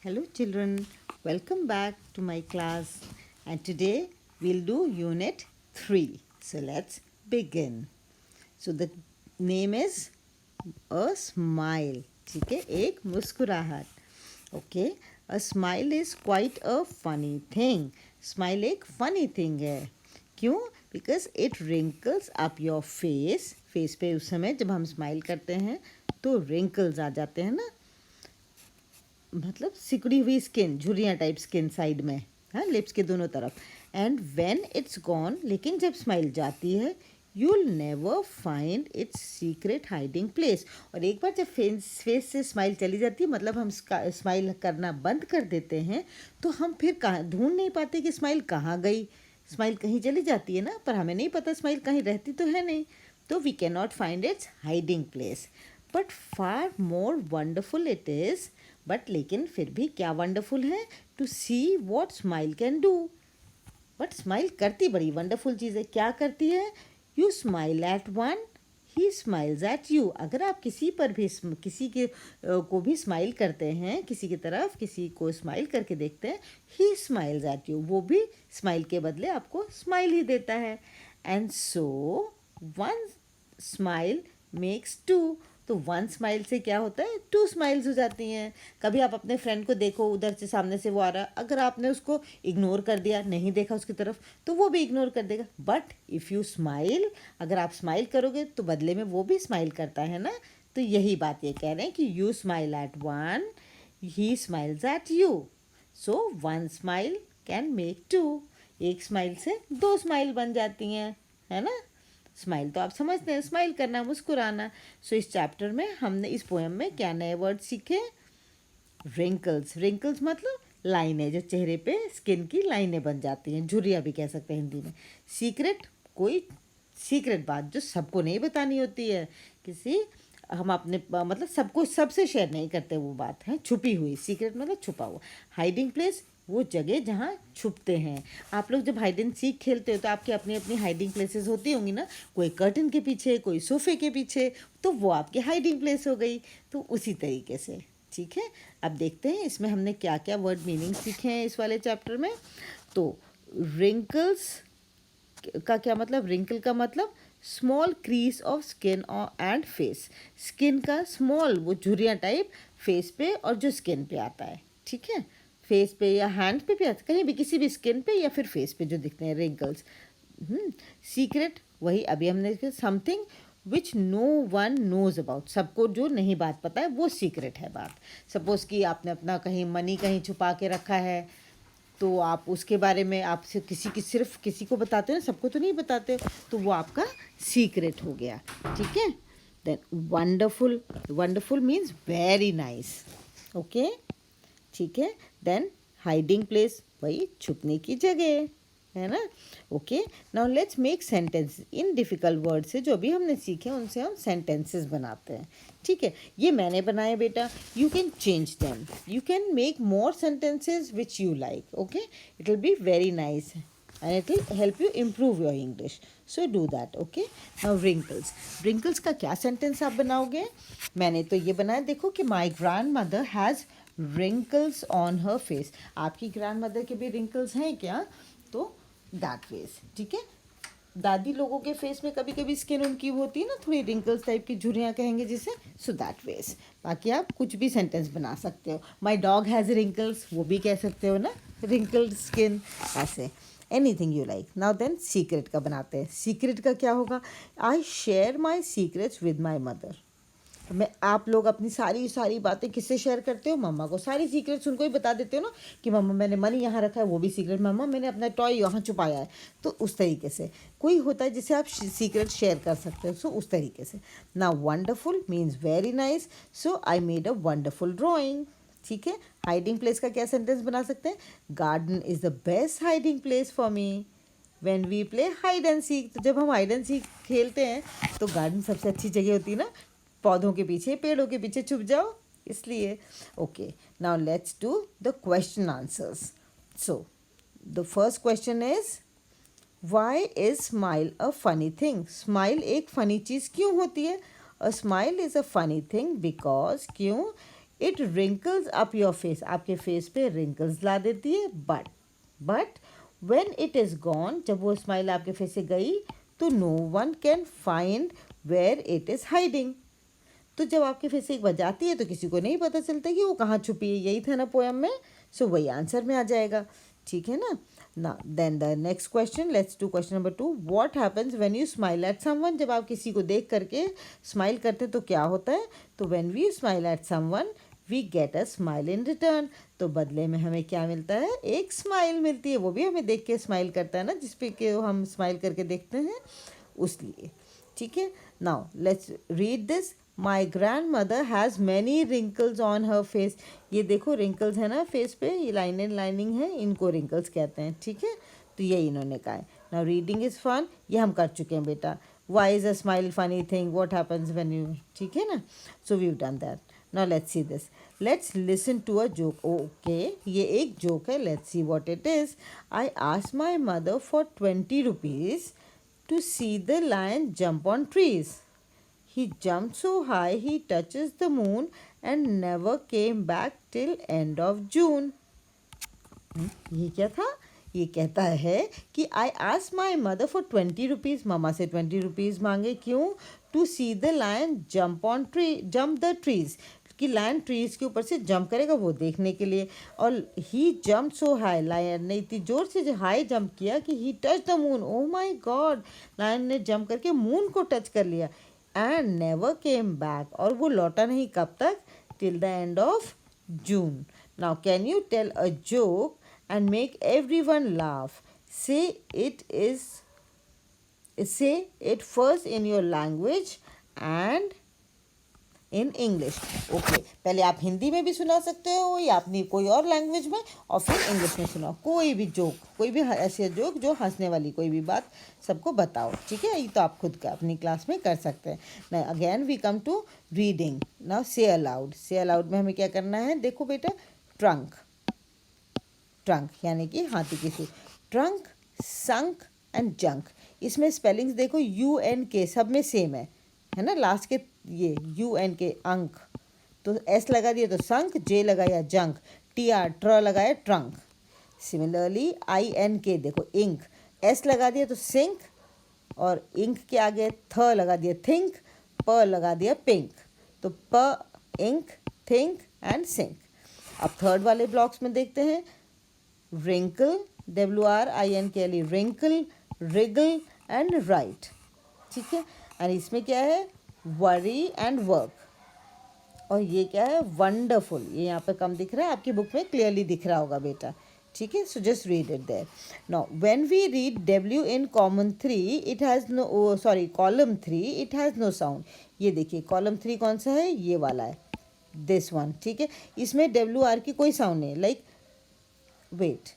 Hello children, welcome back to my class and today we'll do unit 3. So let's begin. So the name is a smile. ठीक है, एक मुस्कुराहट. Okay, a smile is quite a funny thing. Smile एक funny thing है. क्यों? Because it wrinkles up your face. Face पे उस समय जब हम स्माइल करते हैं तो wrinkles आ जाते हैं ना, मतलब सिकुड़ी हुई स्किन, झुर्रियाँ टाइप स्किन साइड में, हाँ, लिप्स के दोनों तरफ. एंड व्हेन इट्स गॉन, लेकिन जब स्माइल जाती है, you'll never find its secret hiding place. और एक बार जब फेस से स्माइल चली जाती है, मतलब हम स्माइल करना बंद कर देते हैं, तो हम फिर कहाँ ढूंढ नहीं पाते कि स्माइल कहाँ गई. स्माइल कहीं चली जाती है ना, पर हमें नहीं पता स्माइल कहीं रहती तो है नहीं, तो we can not find its hiding place. But far more wonderful it is, but लेकिन फिर भी क्या वंडरफुल है, to see what smile can do. But smile करती बड़ी वंडरफुल चीज़ है. क्या करती है? You smile at one, he smiles at you. अगर आप किसी पर भी किसी के को भी स्माइल करते हैं, किसी की तरफ किसी को स्माइल करके देखते हैं, ही स्माइल्स एट यू, वो भी स्माइल के बदले आपको स्माइल ही देता है. And so one smile makes two. तो वन स्माइल से क्या होता है, टू स्माइल्स हो जाती हैं. कभी आप अपने फ्रेंड को देखो, उधर से सामने से वो आ रहा, अगर आपने उसको इग्नोर कर दिया, नहीं देखा उसकी तरफ, तो वो भी इग्नोर कर देगा. बट इफ़ यू स्माइल, अगर आप स्माइल करोगे तो बदले में वो भी स्माइल करता है ना. तो यही बात ये कह रहे हैं कि you smile at one, he smiles at you. So one smile can make two. एक स्माइल से दो स्माइल बन जाती हैं, है ना. स्माइल तो आप समझते हैं, स्माइल करना, मुस्कुराना. सो इस चैप्टर में हमने, इस पोएम में क्या नए वर्ड सीखे? रिंकल्स. रिंकल्स मतलब लाइनें, जो चेहरे पे स्किन की लाइनें बन जाती हैं, झुर्रियाँ भी कह सकते हैं हिंदी में. सीक्रेट, कोई सीक्रेट बात जो सबको नहीं बतानी होती है, किसी हम अपने मतलब सबको सबसे शेयर नहीं करते, वो बात है छुपी हुई. सीक्रेट मतलब छुपा हुआ. हाइडिंग प्लेस, वो जगह जहाँ छुपते हैं. आप लोग जब हाइड एंड सीक खेलते हो तो आपकी अपनी अपनी हाइडिंग प्लेसेस होती होंगी ना. कोई कर्टन के पीछे, कोई सोफे के पीछे, तो वो आपकी हाइडिंग प्लेस हो गई. तो उसी तरीके से, ठीक है. अब देखते हैं इसमें हमने क्या क्या वर्ड मीनिंग सीखे हैं इस वाले चैप्टर में. तो रिंकल्स का क्या मतलब? रिंकल का मतलब small crease of skin and face. Skin का स्मॉल, वो झुर्रियाँ टाइप फेस पे और जो स्किन पे आता है, ठीक है. फेस पे या हैंड पे भी आता है, कहीं भी, किसी भी स्किन पे या फिर फेस पे जो दिखते हैं रिंकल्स. सीक्रेट, वही अभी हमने देखा, something which no one knows about. सबको जो नहीं बात पता है वो सीक्रेट है बात. सपोज़ कि आपने अपना कहीं मनी कहीं छुपा के रखा है, तो आप उसके बारे में आप सिर्फ किसी को बताते हो, सबको तो नहीं बताते, तो वो आपका सीक्रेट हो गया, ठीक है. Then wonderful. Wonderful means very nice. Okay, ठीक है. देन हाइडिंग प्लेस, वही छुपने की जगह है ना. Okay, now let's make sentence. In difficult word से जो भी हमने सीखे उनसे हम सेंटेंसेस बनाते हैं, ठीक है. ये मैंने बनाए बेटा. You can change them, you can make more sentences which you like. Okay, it will be very nice and it will help you improve your English. So do that. Okay, now wrinkles. wrinkles का क्या sentence आप बनाओगे? मैंने तो ये बनाया, देखो कि my grandmother has wrinkles on her face. आपकी grandmother के भी wrinkles हैं क्या? तो that ways, ठीक है. दादी लोगों के फेस में कभी कभी स्किन उनकी होती है ना, थोड़ी रिंकल्स टाइप की, झुर्रियाँ कहेंगे जिसे. So that ways. बाकी आप कुछ भी सेंटेंस बना सकते हो. माई डॉग हैज़ रिंकल्स, वो भी कह सकते हो ना, रिंकल्ड स्किन, ऐसे. Anything you like. Now then secret का बनाते हैं. सीक्रेट का क्या होगा? I share my secrets with my mother. मैं, आप लोग अपनी सारी सारी बातें किससे शेयर करते हो? मम्मा को. सारी सीक्रेट्स उनको ही बता देते हो ना, कि मम्मा मैंने मनी यहाँ रखा है, वो भी सीक्रेट. मम्मा मैंने अपना टॉय यहाँ छुपाया है. तो उस तरीके से कोई होता है जिसे आप सीक्रेट शेयर कर सकते हो. सो उस तरीके से. ना wonderful means very nice. So I made a wonderful drawing, ठीक है. हाइडिंग प्लेस का क्या सेंटेंस बना सकते हैं? Garden is the best hiding place for me when we play hide and seek. तो जब हम हाइड एंड सीक खेलते हैं तो गार्डन सबसे अच्छी जगह होती है ना, पौधों के पीछे, पेड़ों के पीछे छुप जाओ, इसलिए. Okay, now let's do the question answers. So the first question is, why is smile a funny thing? Smile एक फ़नी चीज़ क्यों होती है? A smile is a funny thing because, क्यों? It wrinkles up your face, आपके face पे wrinkles ला देती है. But when it is gone, जब वो स्माइल आपके फेस से गई तो no one can find where it is hiding. तो जब आपके फेस से एक बार जाती है तो किसी को नहीं पता चलता कि वो कहाँ छुपी है. यही था ना पोएम में. सो वही आंसर में आ जाएगा. ठीक है ना. ना then the next question, let's do question number 2. What happens when you smile at someone. जब आप किसी को देख करके स्माइल करते तो क्या होता है. तो when we smile at someone we get a smile in return. तो बदले में हमें क्या मिलता है, एक स्माइल मिलती है. वो भी हमें देख के स्माइल करता है ना, जिस पे कि हम स्माइल करके देखते हैं उस लिए. ठीक है. Now let's read this. My grand mother has many wrinkles on her face. ये देखो रिंकल्स है ना फेस पे, ये लाइनिंग लाइनिंग है, इनको रिंकल्स कहते हैं. ठीक है. तो ये इन्होंने कहा है. नाउ रीडिंग इज़ फन, ये हम कर चुके हैं बेटा. Why is a smile funny thing, what happens when you. ठीक है ना. So we have done that. Now let's see this. Let's listen to a joke. Okay, ये एक जोक है. Let's see what it is. I asked my mother for 20 rupees to see the lion jump on trees. He jumped so high he touches the moon and never came back till end of June. ये क्या था. ये कहता है कि I asked my mother for 20 rupees. मामा से 20 rupees मांगे. क्यों. To see the lion jump the trees, कि लायन ट्रीज के ऊपर से जंप करेगा वो देखने के लिए. और he jump so high, lion ने इतनी जोर से जो हाई जंप किया कि he touch the moon. Oh my god, lion ने जंप करके मून को टच कर लिया. एंड नेवर केम बैक, और वो लौटा नहीं. कब तक. Till the end of June. Now can you tell a joke and make everyone laugh. Say it first in your language and in English. Okay, पहले आप हिंदी में भी सुना सकते हो या अपनी कोई और लैंग्वेज में, और फिर इंग्लिश में सुनाओ. कोई भी जोक, कोई भी ऐसे जोक जो हंसने वाली कोई भी बात सबको बताओ. ठीक है. ये तो आप खुद का अपनी क्लास में कर सकते हैं. ना again we come to reading. Now say aloud. Say aloud में हमें क्या करना है. देखो बेटा, ट्रंक, ट्रंक यानी कि हाथी की सूंड. Trunk, sunk and junk. इसमें स्पेलिंग्स देखो, UN K सब में सेम है ना. लास्ट के ये UN K अंक, तो S लगा दिया तो संक, J लगाया जंक, TR लगाया ट्रंक. सिमिलरली INK देखो इंक, S लगा दिया तो सिंक, और इंक के आगे थ लगा दिया थिंक, प लगा दिया पिंक. तो प, इंक, थिंक एंड सिंक. अब थर्ड वाले ब्लॉक्स में देखते हैं. wrinkle, WRINKLE, wrinkle, wriggle and write. ठीक है. और इसमें क्या है, worry and work. और ये क्या है, wonderful. ये यहाँ पे कम दिख रहा है, आपकी बुक में क्लियरली दिख रहा होगा बेटा. ठीक है. So just read it there. Now when we read W in column 3 it has no, column 3 it has no sound. ये देखिए column 3 कौन सा है, ये वाला है, दिस वन. ठीक है. इसमें WR की कोई साउंड नहीं. लाइक वेट,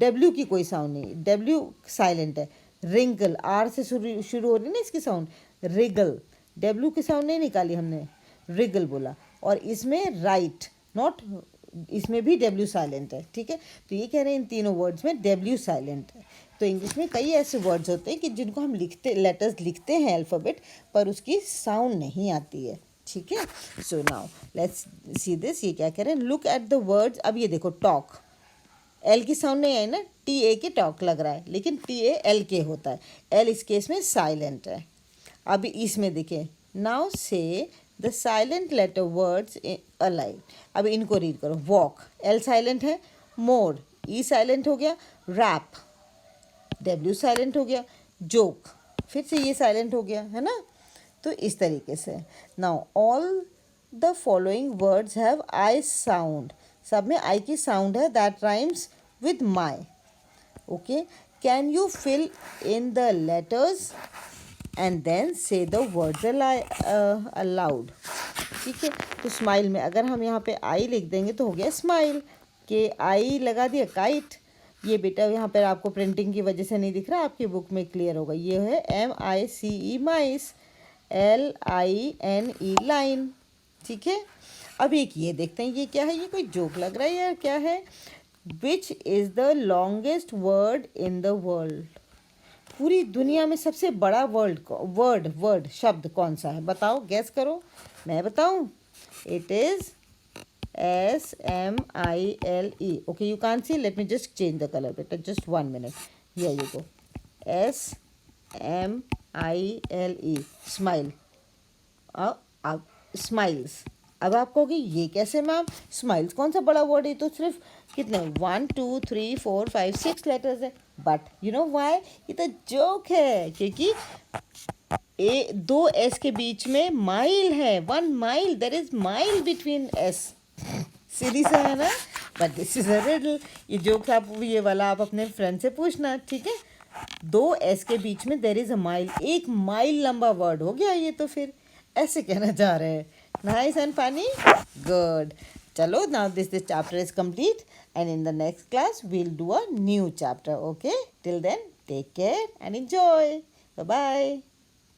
W की कोई साउंड नहीं. W साइलेंट है. रिंकल, R से शुरू हो रही है ना इसकी साउंड. रिगल, W की साउंड नहीं निकाली हमने, रिगल बोला. और इसमें राइट, नॉट, इसमें भी W साइलेंट है. ठीक है. तो ये कह रहे हैं इन तीनों वर्ड्स में W साइलेंट है. तो इंग्लिश में कई ऐसे वर्ड्स होते हैं कि जिनको हम लिखते, लेटर्स लिखते हैं अल्फ़ाबेट, पर उसकी साउंड नहीं आती है. ठीक है. So now let's see this. ये क्या कह रहे हैं, लुक एट द वर्ड्स. अब ये देखो टॉक, L की साउंड नहीं आई ना, TA के टॉक लग रहा है, लेकिन TALK होता है. L इस केस में साइलेंट है. अभी इसमें देखिए, now say the silent letter words a line. अब इनको रीड करो. वॉक, L साइलेंट है. मोर, E साइलेंट हो गया. रैप, W साइलेंट हो गया. जोक, फिर से ये साइलेंट हो गया है ना. तो इस तरीके से. Now all the following words have I sound. सब में आई की साउंड है. That rhymes with my. Okay. Can you fill in the letters and then say the words aloud. ठीक है. तो स्माइल में अगर हम यहाँ पे आई लिख देंगे तो हो गया स्माइल. के आई लगा दिया काइट. ये बेटा यहाँ पर आपको प्रिंटिंग की वजह से नहीं दिख रहा, आपकी बुक में क्लियर होगा. ये है MICE माइस, LINE लाइन. ठीक है. अब एक ये देखते हैं, ये क्या है, ये कोई जोक लग रहा है यार. क्या है, which is the longest word in the world. पूरी दुनिया में सबसे बड़ा वर्ड शब्द कौन सा है, बताओ, गैस करो. मैं बताऊं, it is S-M-I-L-E. Okay, you can't see. Let me just change the color better. Just 1 minute. Here you go. S-M-I-L-E. Smile. अब स्माइल्स. अब आप कहोगे ये कैसे मैम, स्माइल्स कौन सा बड़ा वर्ड है, तो सिर्फ कितने 1 2 3 4 5 6 लेटर्स है. बट यू नो वाई, ये तो जोक है, क्योंकि दो एस के बीच में माइल है. 1 mile, there is mile between S. सीधी सा है ना. But this is a riddle. ये जोक आप, ये वाला आप अपने फ्रेंड से पूछना, ठीक है. 2 एस के बीच में there is a mile. 1 mile लंबा वर्ड हो गया ये, तो फिर ऐसे कहना चाह रहे हैं. Nice and funny. गुड. चलो, now this chapter is complete and in the next class we'll do a new chapter. Okay, till then take care and enjoy. Bye bye.